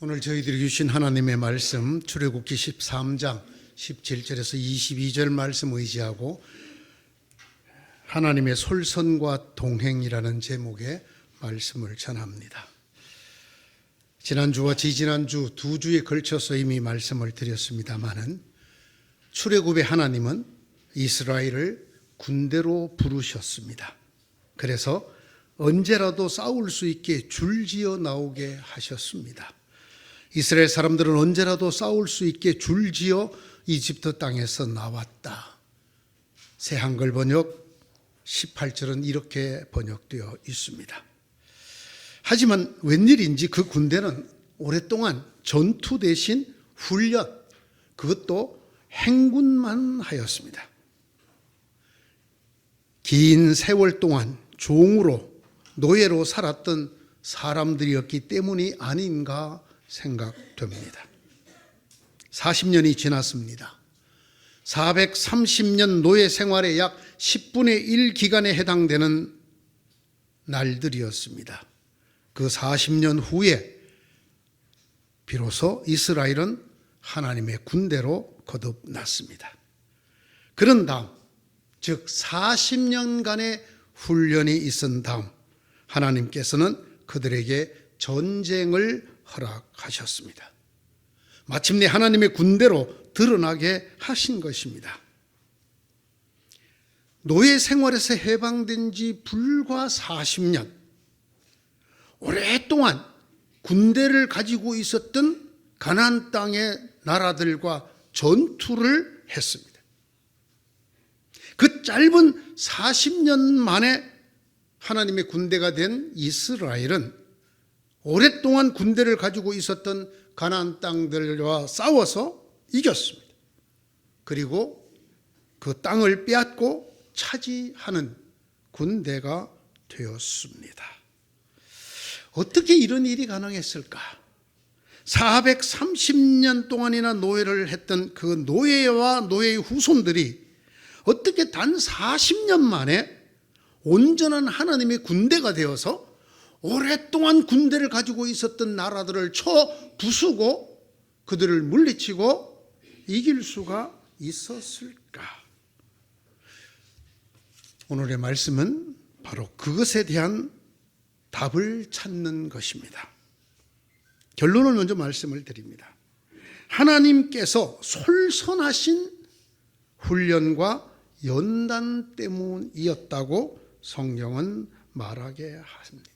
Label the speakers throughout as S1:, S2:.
S1: 오늘 저희들이 주신 하나님의 말씀 출애굽기 13장 17절에서 22절 말씀 의지하고 하나님의 솔선과 동행이라는 제목의 말씀을 전합니다. 지난주와 지지난주 두 주에 걸쳐서 이미 말씀을 드렸습니다마는 출애굽의 하나님은 이스라엘을 군대로 부르셨습니다. 그래서 언제라도 싸울 수 있게 줄지어 나오게 하셨습니다. 이스라엘 사람들은 언제라도 싸울 수 있게 줄지어 이집트 땅에서 나왔다. 새 한글 번역 18절은 이렇게 번역되어 있습니다. 하지만 웬일인지 그 군대는 오랫동안 전투 대신 훈련, 그것도 행군만 하였습니다. 긴 세월 동안 종으로 노예로 살았던 사람들이었기 때문이 아닌가 생각됩니다. 40년이 지났습니다. 430년 노예 생활의 약 10분의 1 기간에 해당되는 날들이었습니다. 그 40년 후에 비로소 이스라엘은 하나님의 군대로 거듭났습니다. 그런 다음, 즉 40년간의 훈련이 있은 다음 하나님께서는 그들에게 전쟁을 허락하셨습니다. 마침내 하나님의 군대로 드러나게 하신 것입니다. 노예 생활에서 해방된 지 불과 40년, 오랫동안 군대를 가지고 있었던 가나안 땅의 나라들과 전투를 했습니다. 그 짧은 40년 만에 하나님의 군대가 된 이스라엘은 오랫동안 군대를 가지고 있었던 가나안 땅들과 싸워서 이겼습니다. 그리고 그 땅을 빼앗고 차지하는 군대가 되었습니다. 어떻게 이런 일이 가능했을까? 430년 동안이나 노예를 했던 그 노예와 노예의 후손들이 어떻게 단 40년 만에 온전한 하나님의 군대가 되어서 오랫동안 군대를 가지고 있었던 나라들을 부수고 그들을 물리치고 이길 수가 있었을까? 오늘의 말씀은 바로 그것에 대한 답을 찾는 것입니다. 결론을 먼저 말씀을 드립니다. 하나님께서 솔선하신 훈련과 연단 때문이었다고 성경은 말하게 합니다.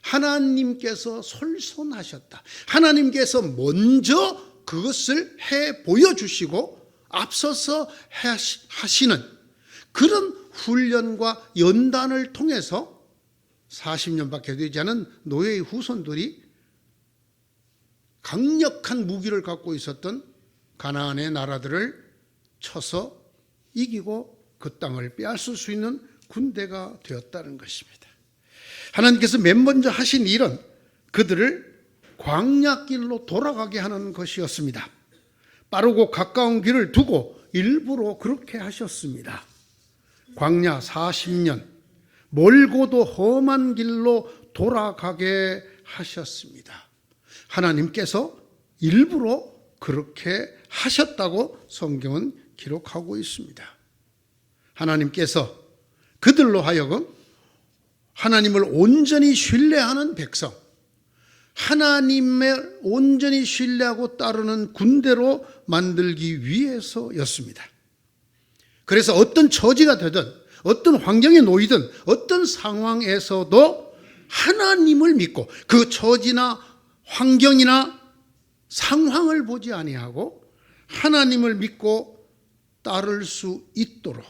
S1: 하나님께서 솔선하셨다. 하나님께서 먼저 그것을 해 보여주시고 앞서서 하시는 그런 훈련과 연단을 통해서 40년밖에 되지 않은 노예의 후손들이 강력한 무기를 갖고 있었던 가나안의 나라들을 쳐서 이기고 그 땅을 빼앗을 수 있는 군대가 되었다는 것입니다. 하나님께서 맨 먼저 하신 일은 그들을 광야길로 돌아가게 하는 것이었습니다. 빠르고 가까운 길을 두고 일부러 그렇게 하셨습니다. 광야 40년, 멀고도 험한 길로 돌아가게 하셨습니다. 하나님께서 일부러 그렇게 하셨다고 성경은 기록하고 있습니다. 하나님께서 그들로 하여금 하나님을 온전히 신뢰하는 백성, 하나님을 온전히 신뢰하고 따르는 군대로 만들기 위해서였습니다. 그래서 어떤 처지가 되든 어떤 환경에 놓이든 어떤 상황에서도 하나님을 믿고 그 처지나 환경이나 상황을 보지 아니하고 하나님을 믿고 따를 수 있도록,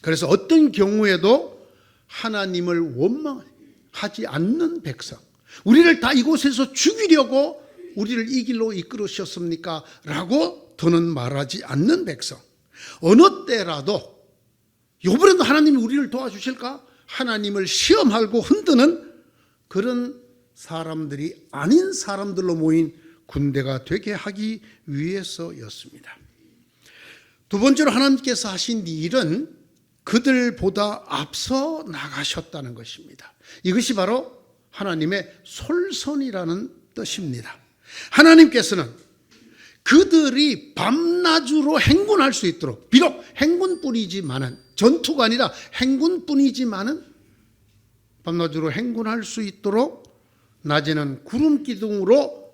S1: 그래서 어떤 경우에도 하나님을 원망하지 않는 백성, 우리를 다 이곳에서 죽이려고 우리를 이 길로 이끌으셨습니까? 라고 더는 말하지 않는 백성, 어느 때라도 이번에도 하나님이 우리를 도와주실까? 하나님을 시험하고 흔드는 그런 사람들이 아닌 사람들로 모인 군대가 되게 하기 위해서였습니다. 두 번째로 하나님께서 하신 일은 그들보다 앞서 나가셨다는 것입니다. 이것이 바로 하나님의 솔선이라는 뜻입니다. 하나님께서는 그들이 밤낮으로 행군할 수 있도록, 비록 행군뿐이지만은, 전투가 아니라 행군뿐이지만은 밤낮으로 행군할 수 있도록 낮에는 구름 기둥으로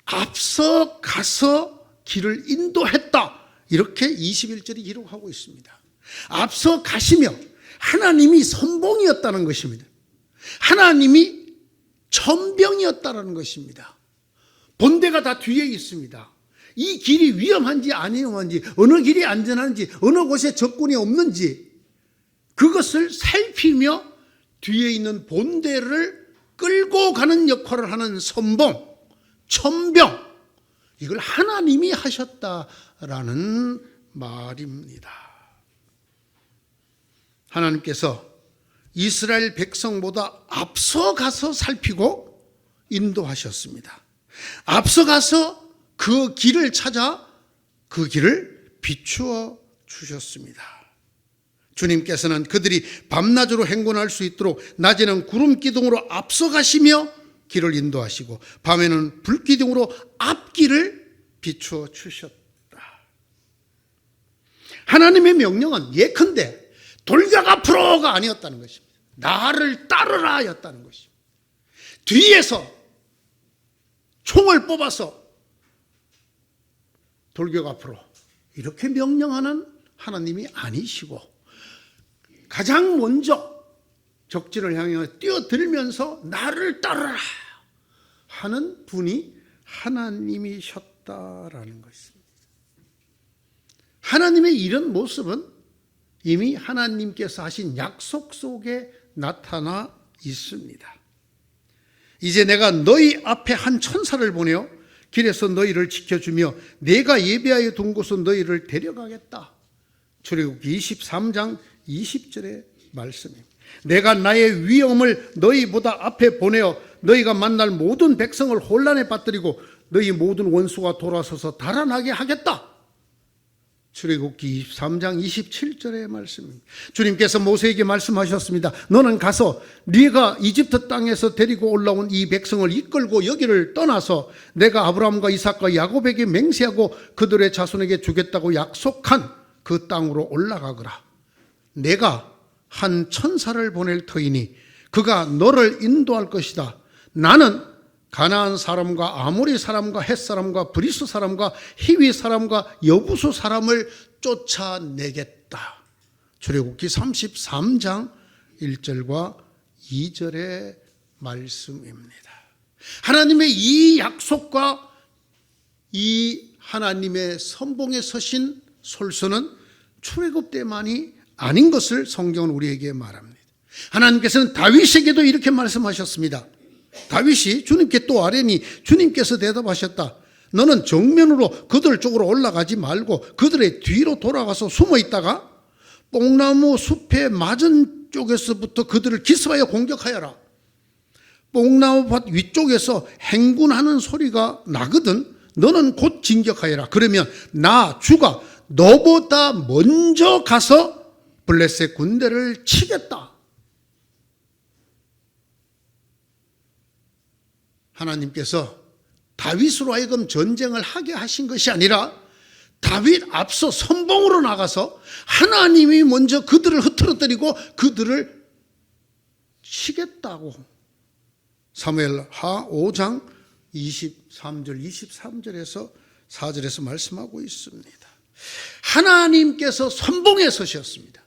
S1: 앞서 가서 길을 인도했다. 이렇게 21절이 기록하고 있습니다. 앞서 가시며 하나님이 선봉이었다는 것입니다. 하나님이 천병이었다는 것입니다. 본대가 다 뒤에 있습니다. 이 길이 위험한지 안 위험한지, 어느 길이 안전한지, 어느 곳에 적군이 없는지 그것을 살피며 뒤에 있는 본대를 끌고 가는 역할을 하는 선봉, 천병, 이걸 하나님이 하셨다라는 말입니다. 하나님께서 이스라엘 백성보다 앞서가서 살피고 인도하셨습니다. 앞서가서 그 길을 찾아 그 길을 비추어 주셨습니다. 주님께서는 그들이 밤낮으로 행군할 수 있도록 낮에는 구름 기둥으로 앞서가시며 길을 인도하시고 밤에는 불 기둥으로 앞길을 비추어 주셨다. 하나님의 명령은 예컨대 돌격 앞으로가 아니었다는 것입니다. 나를 따르라 였다는 것입니다. 뒤에서 총을 뽑아서 돌격 앞으로 이렇게 명령하는 하나님이 아니시고 가장 먼저 적진을 향해 뛰어들면서 나를 따르라 하는 분이 하나님이셨다라는 것입니다. 하나님의 이런 모습은 이미 하나님께서 하신 약속 속에 나타나 있습니다. 이제 내가 너희 앞에 한 천사를 보내어 길에서 너희를 지켜주며 내가 예비하여 둔 곳은 너희를 데려가겠다. 출애굽기 23장 20절의 말씀입니다. 내가 나의 위엄을 너희보다 앞에 보내어 너희가 만날 모든 백성을 혼란에 빠뜨리고 너희 모든 원수가 돌아서서 달아나게 하겠다. 출애굽기 23장 27절의 말씀입니다. 주님께서 모세에게 말씀하셨습니다. 너는 가서 네가 이집트 땅에서 데리고 올라온 이 백성을 이끌고 여기를 떠나서 내가 아브라함과 이삭과 야곱에게 맹세하고 그들의 자손에게 주겠다고 약속한 그 땅으로 올라가거라. 내가 한 천사를 보낼 터이니 그가 너를 인도할 것이다. 나는 가나안 사람과 아모리 사람과 헷 사람과 브리스 사람과 히위 사람과 여부수 사람을 쫓아내겠다. 출애굽기 33장 1절과 2절의 말씀입니다. 하나님의 이 약속과 이 하나님의 선봉에 서신 솔선은 출애굽 때만이 아닌 것을 성경은 우리에게 말합니다. 하나님께서는 다윗에게도 이렇게 말씀하셨습니다. 다윗이 주님께 또 아뢰니 주님께서 대답하셨다. 너는 정면으로 그들 쪽으로 올라가지 말고 그들의 뒤로 돌아가서 숨어 있다가 뽕나무 숲의 맞은 쪽에서부터 그들을 기습하여 공격하여라. 뽕나무 밭 위쪽에서 행군하는 소리가 나거든. 너는 곧 진격하여라. 그러면 나 주가 너보다 먼저 가서 블레셋 군대를 치겠다. 하나님께서 다윗으로 하여금 전쟁을 하게 하신 것이 아니라 다윗 앞서 선봉으로 나가서 하나님이 먼저 그들을 흐트러뜨리고 그들을 치겠다고 사무엘하 5장 23절에서 4절에서 말씀하고 있습니다. 하나님께서 선봉에 서셨습니다.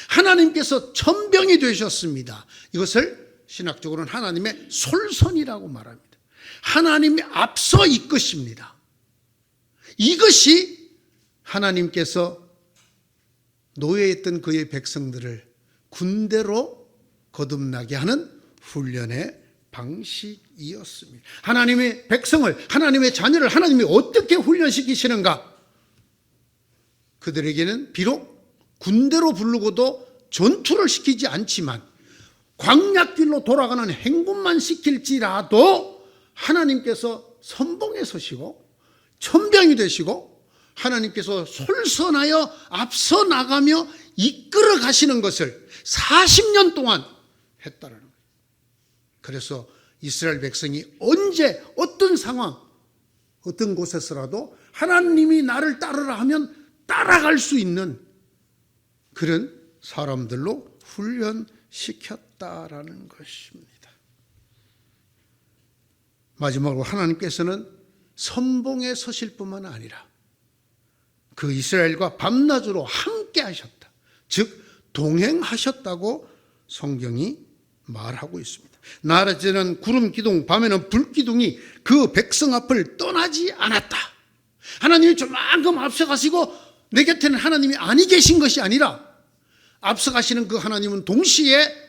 S1: 하나님께서 천병이 되셨습니다. 이것을 신학적으로는 하나님의 솔선이라고 말합니다. 하나님이 앞서 이끄십니다. 이것이 하나님께서 노예했던 그의 백성들을 군대로 거듭나게 하는 훈련의 방식이었습니다. 하나님의 백성을, 하나님의 자녀를 하나님이 어떻게 훈련시키시는가? 그들에게는 비록 군대로 부르고도 전투를 시키지 않지만 광야길로 돌아가는 행군만 시킬지라도 하나님께서 선봉에 서시고 천병이 되시고 하나님께서 솔선하여 앞서 나가며 이끌어 가시는 것을 40년 동안 했다는 거예요. 그래서 이스라엘 백성이 언제 어떤 상황, 어떤 곳에서라도 하나님이 나를 따르라 하면 따라갈 수 있는 그런 사람들로 훈련시켰다라는 것입니다. 마지막으로 하나님께서는 선봉에 서실 뿐만 아니라 그 이스라엘과 밤낮으로 함께 하셨다. 즉 동행하셨다고 성경이 말하고 있습니다. 낮에는 구름 기둥, 밤에는 불 기둥이 그 백성 앞을 떠나지 않았다. 하나님이 조만큼 앞서가시고 내 곁에는 하나님이 아니 계신 것이 아니라 앞서가시는 그 하나님은 동시에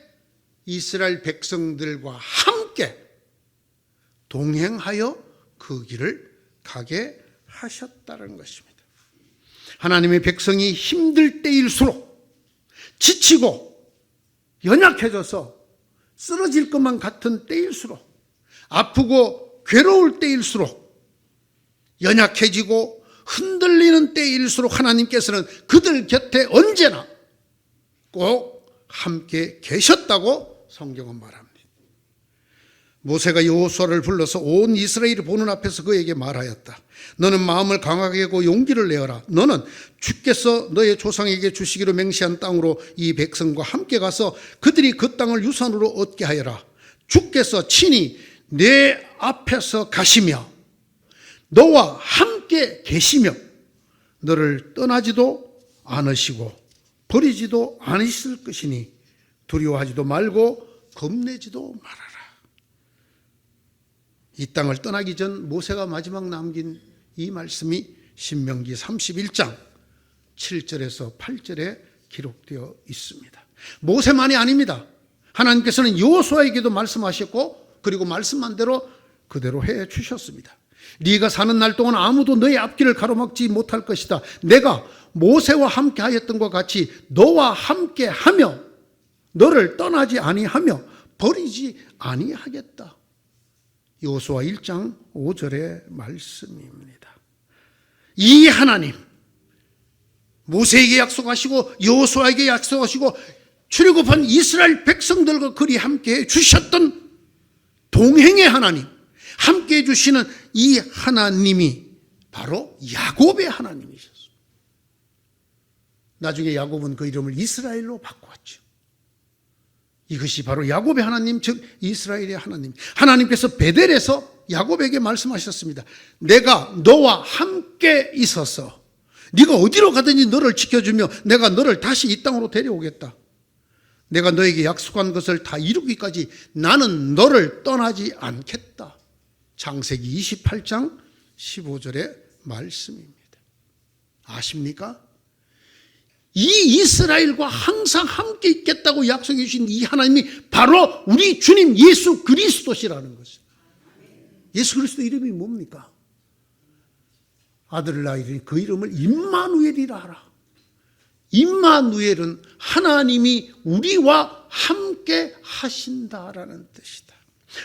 S1: 이스라엘 백성들과 함께 동행하여 그 길을 가게 하셨다는 것입니다. 하나님의 백성이 힘들 때일수록 지치고 연약해져서 쓰러질 것만 같은 때일수록 아프고 괴로울 때일수록 연약해지고 흔들리는 때일수록 하나님께서는 그들 곁에 언제나 꼭 함께 계셨다고 성경은 말합니다. 모세가 여호수아를 불러서 온 이스라엘이 보는 앞에서 그에게 말하였다. 너는 마음을 강하게 하고 용기를 내어라. 너는 주께서 너의 조상에게 주시기로 맹세한 땅으로 이 백성과 함께 가서 그들이 그 땅을 유산으로 얻게 하여라. 주께서 친히 내 앞에서 가시며 너와 함께 계시며 너를 떠나지도 않으시고 버리지도 않으실 것이니 두려워하지도 말고 겁내지도 말아라. 이 땅을 떠나기 전 모세가 마지막 남긴 이 말씀이 신명기 31장 7절에서 8절에 기록되어 있습니다. 모세만이 아닙니다. 하나님께서는 여호수아에게도 말씀하셨고 그리고 말씀한 대로 그대로 해 주셨습니다. 네가 사는 날 동안 아무도 너의 앞길을 가로막지 못할 것이다. 내가 모세와 함께 하였던 것 같이 너와 함께 하며 너를 떠나지 아니하며 버리지 아니하겠다. 여호수아 1장 5절의 말씀입니다. 이 하나님, 모세에게 약속하시고 여호수아에게 약속하시고 출애굽한 이스라엘 백성들과 그리 함께 주셨던 동행의 하나님, 함께 해주시는 이 하나님이 바로 야곱의 하나님이셨습니다. 나중에 야곱은 그 이름을 이스라엘로 바꾸었죠. 이것이 바로 야곱의 하나님, 즉 이스라엘의 하나님. 하나님께서 베델에서 야곱에게 말씀하셨습니다. 내가 너와 함께 있어서 네가 어디로 가든지 너를 지켜주며 내가 너를 다시 이 땅으로 데려오겠다. 내가 너에게 약속한 것을 다 이루기까지 나는 너를 떠나지 않겠다. 창세기 28장 15절의 말씀입니다. 아십니까? 이 이스라엘과 항상 함께 있겠다고 약속해 주신 이 하나님이 바로 우리 주님 예수 그리스도시라는 것이죠. 예수 그리스도 이름이 뭡니까? 아들을 낳으리니 그 이름을 임마누엘이라 하라. 임마누엘은 하나님이 우리와 함께 하신다라는 뜻이다.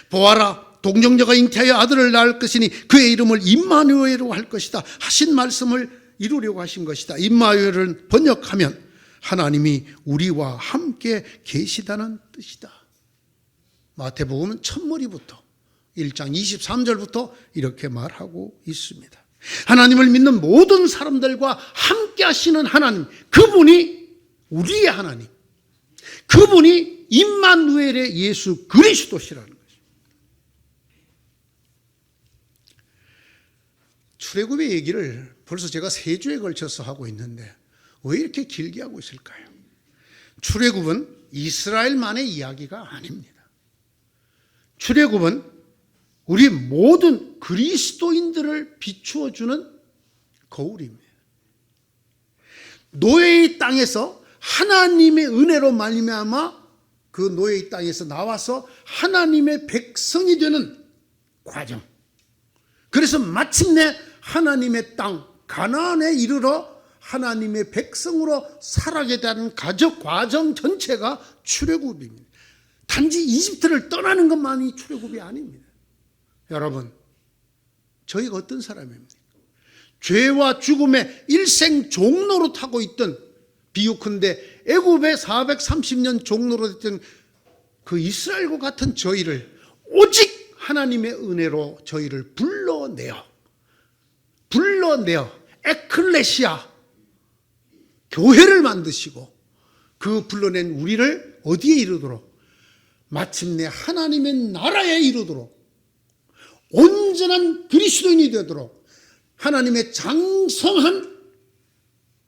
S1: 보아라, 동정녀가 잉태하여 아들을 낳을 것이니 그의 이름을 임마누엘로 할 것이다 하신 말씀을 이루려고 하신 것이다. 임마누엘을 번역하면 하나님이 우리와 함께 계시다는 뜻이다. 마태복음은 첫머리부터 1장 23절부터 이렇게 말하고 있습니다. 하나님을 믿는 모든 사람들과 함께 하시는 하나님, 그분이 우리의 하나님, 그분이 임마누엘의 예수 그리스도시라는 것입니다. 출애굽의 얘기를 벌써 제가 3주에 걸쳐서 하고 있는데 왜 이렇게 길게 하고 있을까요? 출애굽은 이스라엘만의 이야기가 아닙니다. 출애굽은 우리 모든 그리스도인들을 비추어주는 거울입니다. 노예의 땅에서 하나님의 은혜로 말미암아 그 노예의 땅에서 나와서 하나님의 백성이 되는 과정. 그래서 마침내 하나님의 땅 가나안에 이르러 하나님의 백성으로 살아가게 되는 가족 과정 전체가 출애굽입니다. 단지 이집트를 떠나는 것만이 출애굽이 아닙니다. 여러분, 저희가 어떤 사람입니까? 죄와 죽음의 일생 종로로 타고 있던, 비유컨대 애굽의 430년 종로로 됐던 그 이스라엘과 같은 저희를 오직 하나님의 은혜로 저희를 불러내어 에클레시아 교회를 만드시고 그 불러낸 우리를 어디에 이르도록 마침내 하나님의 나라에 이르도록 온전한 그리스도인이 되도록 하나님의 장성한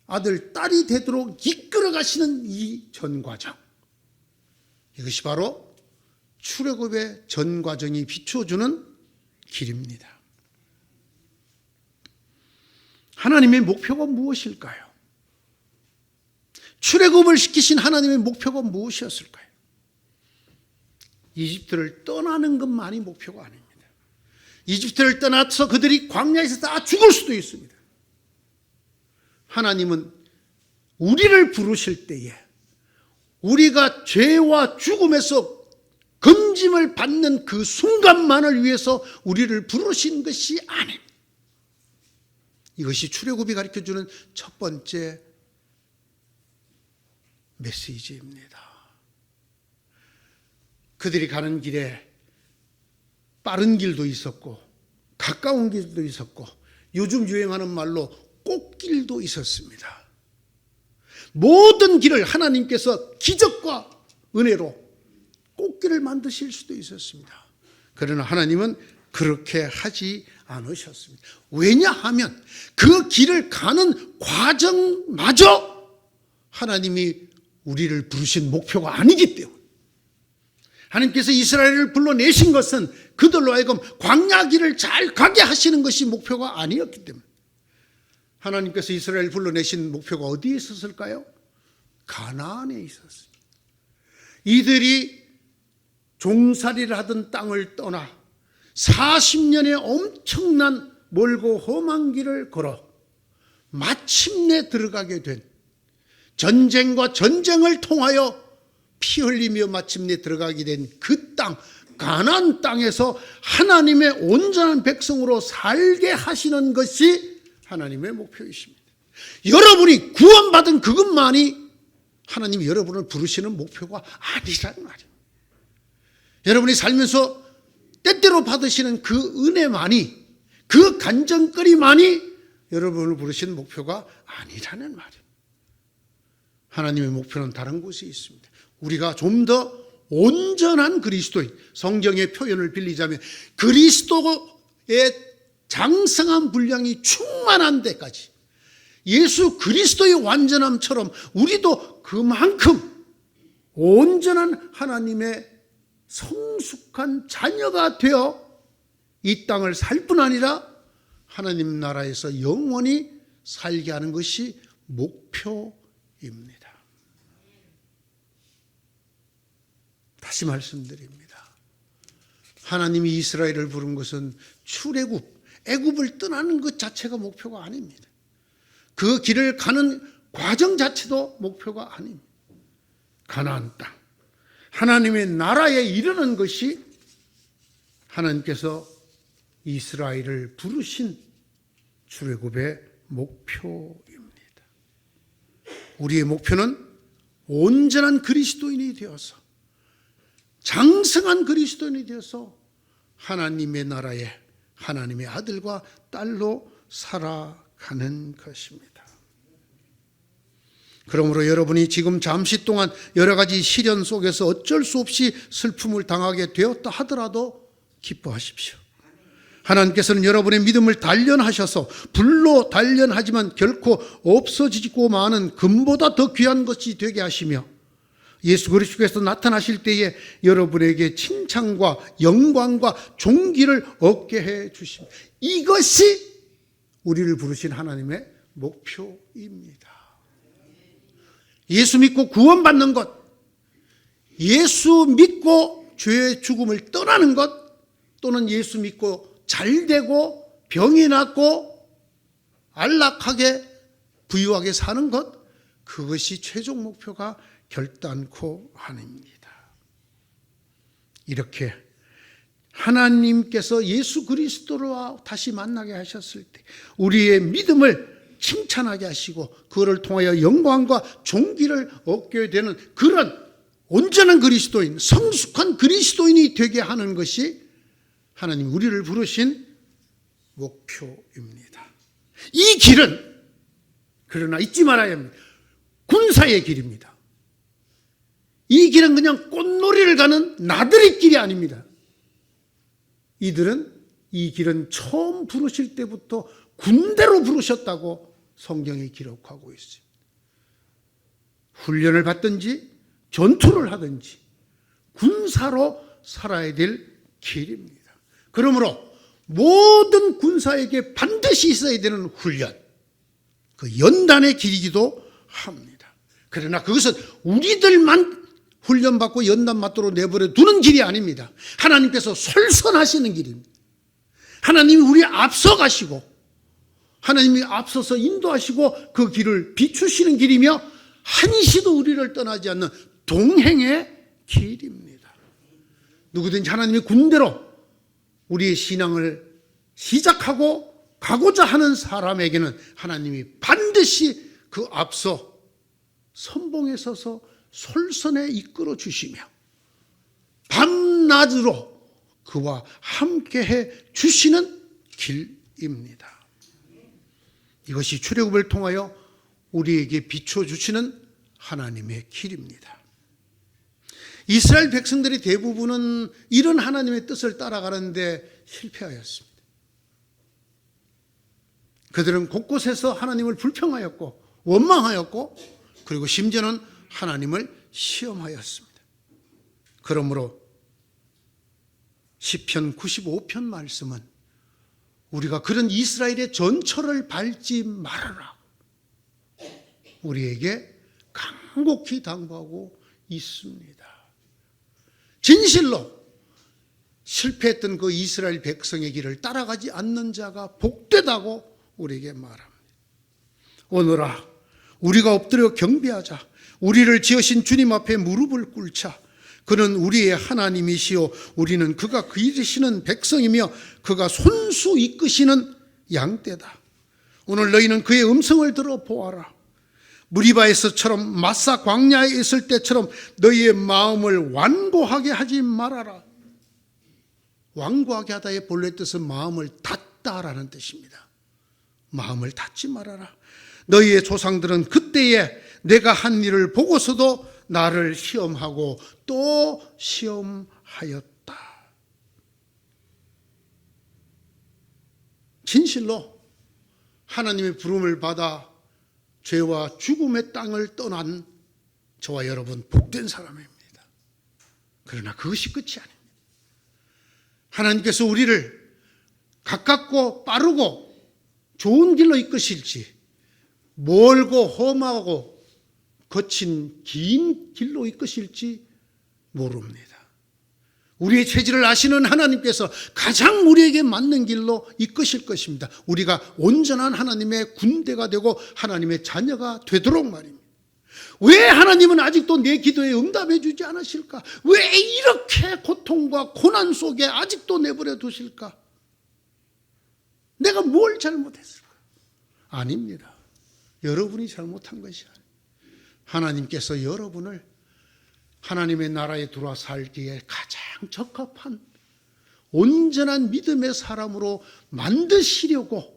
S1: 아들, 딸이 되도록 이끌어 가시는 이 전과정, 이것이 바로 출애굽의 전과정이 비춰주는 길입니다. 하나님의 목표가 무엇일까요? 출애굽을 시키신 하나님의 목표가 무엇이었을까요? 이집트를 떠나는 것만이 목표가 아닙니다. 이집트를 떠나서 그들이 광야에서 다 죽을 수도 있습니다. 하나님은 우리를 부르실 때에 우리가 죄와 죽음에서 건짐을 받는 그 순간만을 위해서 우리를 부르신 것이 아닙니다. 이것이 출애굽이 가르쳐주는 첫 번째 메시지입니다. 그들이 가는 길에 빠른 길도 있었고 가까운 길도 있었고 요즘 유행하는 말로 꽃길도 있었습니다. 모든 길을 하나님께서 기적과 은혜로 꽃길을 만드실 수도 있었습니다. 그러나 하나님은 그렇게 하지 않으셨습니다. 왜냐하면 그 길을 가는 과정마저 하나님이 우리를 부르신 목표가 아니기 때문에, 하나님께서 이스라엘을 불러내신 것은 그들로 하여금 광야 길을 잘 가게 하시는 것이 목표가 아니었기 때문에, 하나님께서 이스라엘을 불러내신 목표가 어디에 있었을까요? 가나안에 있었습니다. 이들이 종살이를 하던 땅을 떠나 40년의 엄청난 멀고 험한 길을 걸어 마침내 들어가게 된, 전쟁과 전쟁을 통하여 피 흘리며 마침내 들어가게 된 그 땅, 가나안 땅에서 하나님의 온전한 백성으로 살게 하시는 것이 하나님의 목표이십니다. 여러분이 구원받은 그것만이 하나님이 여러분을 부르시는 목표가 아니라는 말이에요. 여러분이 살면서 때때로 받으시는 그 은혜만이, 그 간증거리만이 여러분을 부르시는 목표가 아니라는 말이에요. 하나님의 목표는 다른 곳에 있습니다. 우리가 좀 더 온전한 그리스도인, 성경의 표현을 빌리자면 그리스도의 장성한 분량이 충만한 데까지, 예수 그리스도의 완전함처럼 우리도 그만큼 온전한 하나님의 성숙한 자녀가 되어 이 땅을 살 뿐 아니라 하나님 나라에서 영원히 살게 하는 것이 목표입니다. 다시 말씀드립니다. 하나님이 이스라엘을 부른 것은 출애굽, 애굽을 떠나는 것 자체가 목표가 아닙니다. 그 길을 가는 과정 자체도 목표가 아닙니다. 가나안 땅, 하나님의 나라에 이르는 것이 하나님께서 이스라엘을 부르신 출애굽의 목표입니다. 우리의 목표는 온전한 그리스도인이 되어서, 장성한 그리스도인이 되어서 하나님의 나라에 하나님의 아들과 딸로 살아가는 것입니다. 그러므로 여러분이 지금 잠시 동안 여러 가지 시련 속에서 어쩔 수 없이 슬픔을 당하게 되었다 하더라도 기뻐하십시오. 하나님께서는 여러분의 믿음을 단련하셔서 불로 단련하지만 결코 없어지고 마는 금보다 더 귀한 것이 되게 하시며, 예수 그리스도께서 나타나실 때에 여러분에게 칭찬과 영광과 존귀를 얻게 해 주십니다. 이것이 우리를 부르신 하나님의 목표입니다. 예수 믿고 구원받는 것, 예수 믿고 죄의 죽음을 떠나는 것, 또는 예수 믿고 잘되고 병이 낫고 안락하게 부유하게 사는 것, 그것이 최종 목표가 결단코 아닙니다. 이렇게 하나님께서 예수 그리스도와 다시 만나게 하셨을 때 우리의 믿음을 칭찬하게 하시고 그를 통하여 영광과 존귀를 얻게 되는 그런 온전한 그리스도인, 성숙한 그리스도인이 되게 하는 것이 하나님 우리를 부르신 목표입니다. 이 길은 그러나 잊지 말아야 합니다. 군사의 길입니다. 이 길은 그냥 꽃놀이를 가는 나들이 길이 아닙니다. 이들은 이 길은 처음 부르실 때부터 군대로 부르셨다고 성경이 기록하고 있습니다. 훈련을 받든지 전투를 하든지 군사로 살아야 될 길입니다. 그러므로 모든 군사에게 반드시 있어야 되는 훈련, 그 연단의 길이기도 합니다. 그러나 그것은 우리들만 훈련받고 연단 받도록 내버려 두는 길이 아닙니다. 하나님께서 솔선하시는 길입니다. 하나님이 우리 앞서 가시고 하나님이 앞서서 인도하시고 그 길을 비추시는 길이며 한시도 우리를 떠나지 않는 동행의 길입니다. 누구든지 하나님의 군대로 우리의 신앙을 시작하고 가고자 하는 사람에게는 하나님이 반드시 그 앞서 선봉에 서서 솔선에 이끌어 주시며 밤낮으로 그와 함께해 주시는 길입니다. 이것이 출애굽을 통하여 우리에게 비춰주시는 하나님의 길입니다. 이스라엘 백성들이 대부분은 이런 하나님의 뜻을 따라가는데 실패하였습니다. 그들은 곳곳에서 하나님을 불평하였고 원망하였고 그리고 심지어는 하나님을 시험하였습니다. 그러므로 시편 95편 말씀은 우리가 그런 이스라엘의 전철을 밟지 말아라 우리에게 간곡히 당부하고 있습니다. 진실로 실패했던 그 이스라엘 백성의 길을 따라가지 않는 자가 복되다고 우리에게 말합니다. 오늘아 우리가 엎드려 경배하자. 우리를 지으신 주님 앞에 무릎을 꿇자. 그는 우리의 하나님이시요 우리는 그가 기르시는 백성이며 그가 손수 이끄시는 양떼다. 오늘 너희는 그의 음성을 들어 보아라. 무리바에서처럼 마사 광야에 있을 때처럼 너희의 마음을 완고하게 하지 말아라. 완고하게 하다의 본래 뜻은 마음을 닫다라는 뜻입니다. 마음을 닫지 말아라. 너희의 조상들은 그때에 내가 한 일을 보고서도 나를 시험하고 또 시험하였다. 진실로 하나님의 부름을 받아 죄와 죽음의 땅을 떠난 저와 여러분 복된 사람입니다. 그러나 그것이 끝이 아닙니다. 하나님께서 우리를 가깝고 빠르고 좋은 길로 이끄실지 멀고 험하고 거친 긴 길로 이끄실지 모릅니다. 우리의 체질을 아시는 하나님께서 가장 우리에게 맞는 길로 이끄실 것입니다. 우리가 온전한 하나님의 군대가 되고 하나님의 자녀가 되도록 말입니다. 왜 하나님은 아직도 내 기도에 응답해 주지 않으실까? 왜 이렇게 고통과 고난 속에 아직도 내버려 두실까? 내가 뭘 잘못했을까? 아닙니다. 여러분이 잘못한 것이 아닙니다. 하나님께서 여러분을 하나님의 나라에 들어와 살기에 가장 적합한 온전한 믿음의 사람으로 만드시려고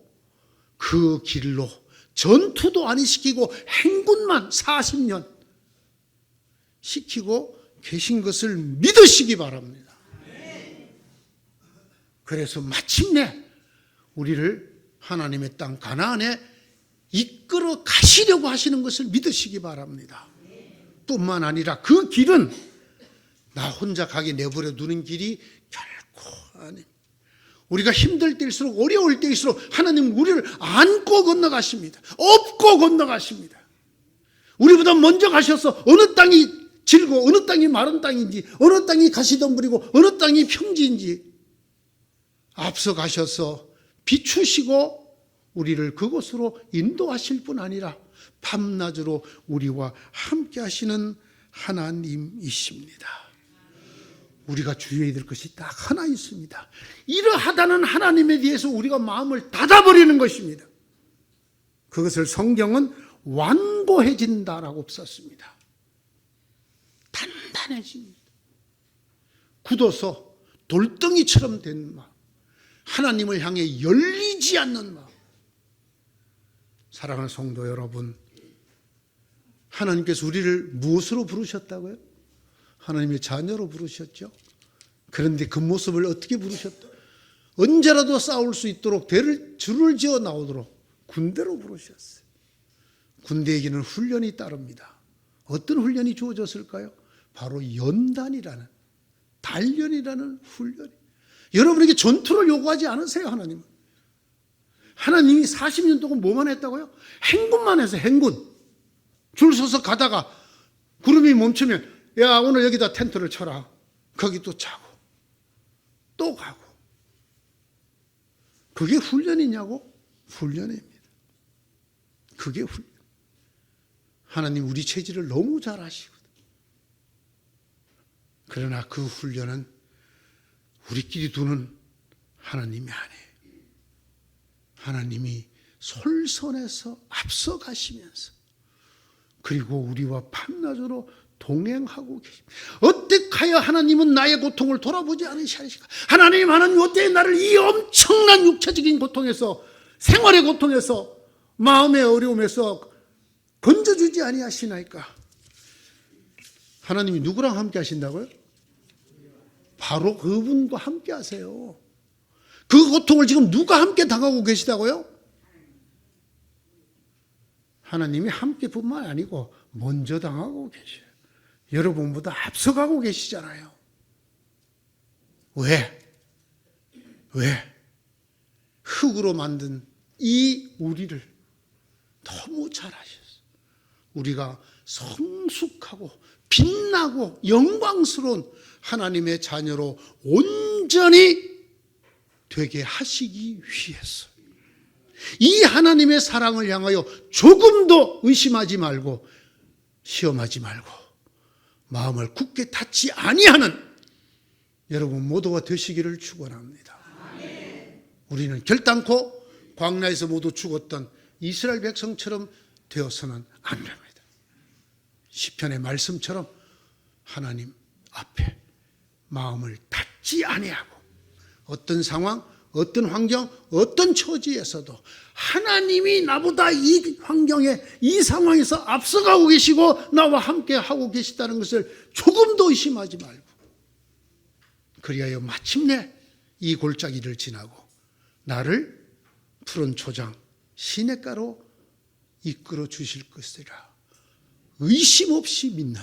S1: 그 길로 전투도 안 시키고 행군만 40년 시키고 계신 것을 믿으시기 바랍니다. 그래서 마침내 우리를 하나님의 땅 가나안에 이끌어 가시려고 하시는 것을 믿으시기 바랍니다. 뿐만 아니라 그 길은 나 혼자 가게 내버려 두는 길이 결코 아닙니다. 우리가 힘들 때일수록 어려울 때일수록 하나님은 우리를 안고 건너가십니다. 업고 건너가십니다. 우리보다 먼저 가셔서 어느 땅이 질고 어느 땅이 마른 땅인지 어느 땅이 가시덤불이고 어느 땅이 평지인지 앞서 가셔서 비추시고 우리를 그곳으로 인도하실 뿐 아니라 밤낮으로 우리와 함께 하시는 하나님이십니다. 우리가 주의해야 될 것이 딱 하나 있습니다. 이러하다는 하나님에 대해서 우리가 마음을 닫아버리는 것입니다. 그것을 성경은 완고해진다라고 썼습니다. 단단해집니다. 굳어서 돌덩이처럼 된 마음, 하나님을 향해 열리지 않는 마음. 사랑하는 성도 여러분, 하나님께서 우리를 무엇으로 부르셨다고요? 하나님의 자녀로 부르셨죠. 그런데 그 모습을 어떻게 부르셨다? 언제라도 싸울 수 있도록 줄을 지어 나오도록 군대로 부르셨어요. 군대에게는 훈련이 따릅니다. 어떤 훈련이 주어졌을까요? 바로 연단이라는, 단련이라는 훈련이. 여러분에게 전투를 요구하지 않으세요, 하나님은. 하나님이 40년 동안 뭐만 했다고요? 행군만 해서 행군. 줄 서서 가다가 구름이 멈추면 야, 오늘 여기다 텐트를 쳐라. 거기 또 자고 또 가고. 그게 훈련이냐고? 훈련입니다. 그게 훈련. 하나님 우리 체질을 너무 잘 아시거든. 그러나 그 훈련은 우리끼리 두는 하나님이 아니에요. 하나님이 솔선해서 앞서가시면서 그리고 우리와 밤낮으로 동행하고 계십니다. 어떻게 하여 하나님은 나의 고통을 돌아보지 않으시까? 하나님 어떻게 나를 이 엄청난 육체적인 고통에서, 생활의 고통에서, 마음의 어려움에서 건져주지 아니하시나이까? 하나님이 누구랑 함께 하신다고요? 바로 그분과 함께 하세요. 그 고통을 지금 누가 함께 당하고 계시다고요? 하나님이 함께뿐만 아니고 먼저 당하고 계셔요. 여러분보다 앞서가고 계시잖아요. 왜? 흙으로 만든 이 우리를 너무 잘 아셨어요. 우리가 성숙하고 빛나고 영광스러운 하나님의 자녀로 온전히 되게 하시기 위해서 이 하나님의 사랑을 향하여 조금도 의심하지 말고 시험하지 말고 마음을 굳게 닫지 아니하는 여러분 모두가 되시기를 축원합니다. 우리는 결단코 광야에서 모두 죽었던 이스라엘 백성처럼 되어서는 안 됩니다. 시편의 말씀처럼 하나님 앞에 마음을 닫지 아니하고 어떤 상황, 어떤 환경, 어떤 처지에서도 하나님이 나보다 이 환경에, 이 상황에서 앞서가고 계시고 나와 함께 하고 계시다는 것을 조금도 의심하지 말고 그리하여 마침내 이 골짜기를 지나고 나를 푸른 초장, 시냇가로 이끌어 주실 것이라 의심 없이 믿는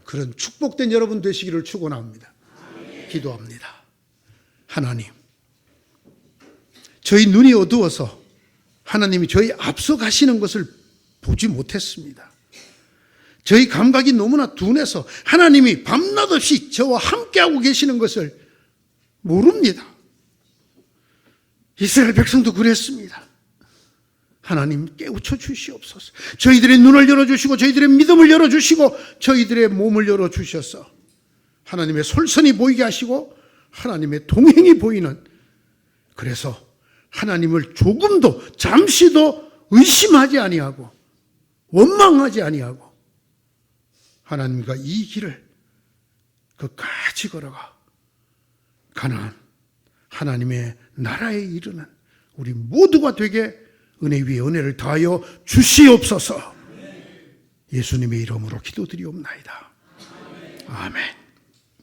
S1: 그런 축복된 여러분 되시기를 축원합니다. 기도합니다. 하나님, 저희 눈이 어두워서 하나님이 저희 앞서 가시는 것을 보지 못했습니다. 저희 감각이 너무나 둔해서 하나님이 밤낮 없이 저와 함께하고 계시는 것을 모릅니다. 이스라엘 백성도 그랬습니다. 하나님 깨우쳐 주시옵소서. 저희들의 눈을 열어주시고 저희들의 믿음을 열어주시고 저희들의 몸을 열어주셔서 하나님의 솔선이 보이게 하시고 하나님의 동행이 보이는, 그래서 하나님을 조금도 잠시도 의심하지 아니하고 원망하지 아니하고 하나님과 이 길을 끝까지 걸어가 가나안 하나님의 나라에 이르는 우리 모두가 되게 은혜 위에 은혜를 더하여 주시옵소서. 예수님의 이름으로 기도드리옵나이다. 아멘.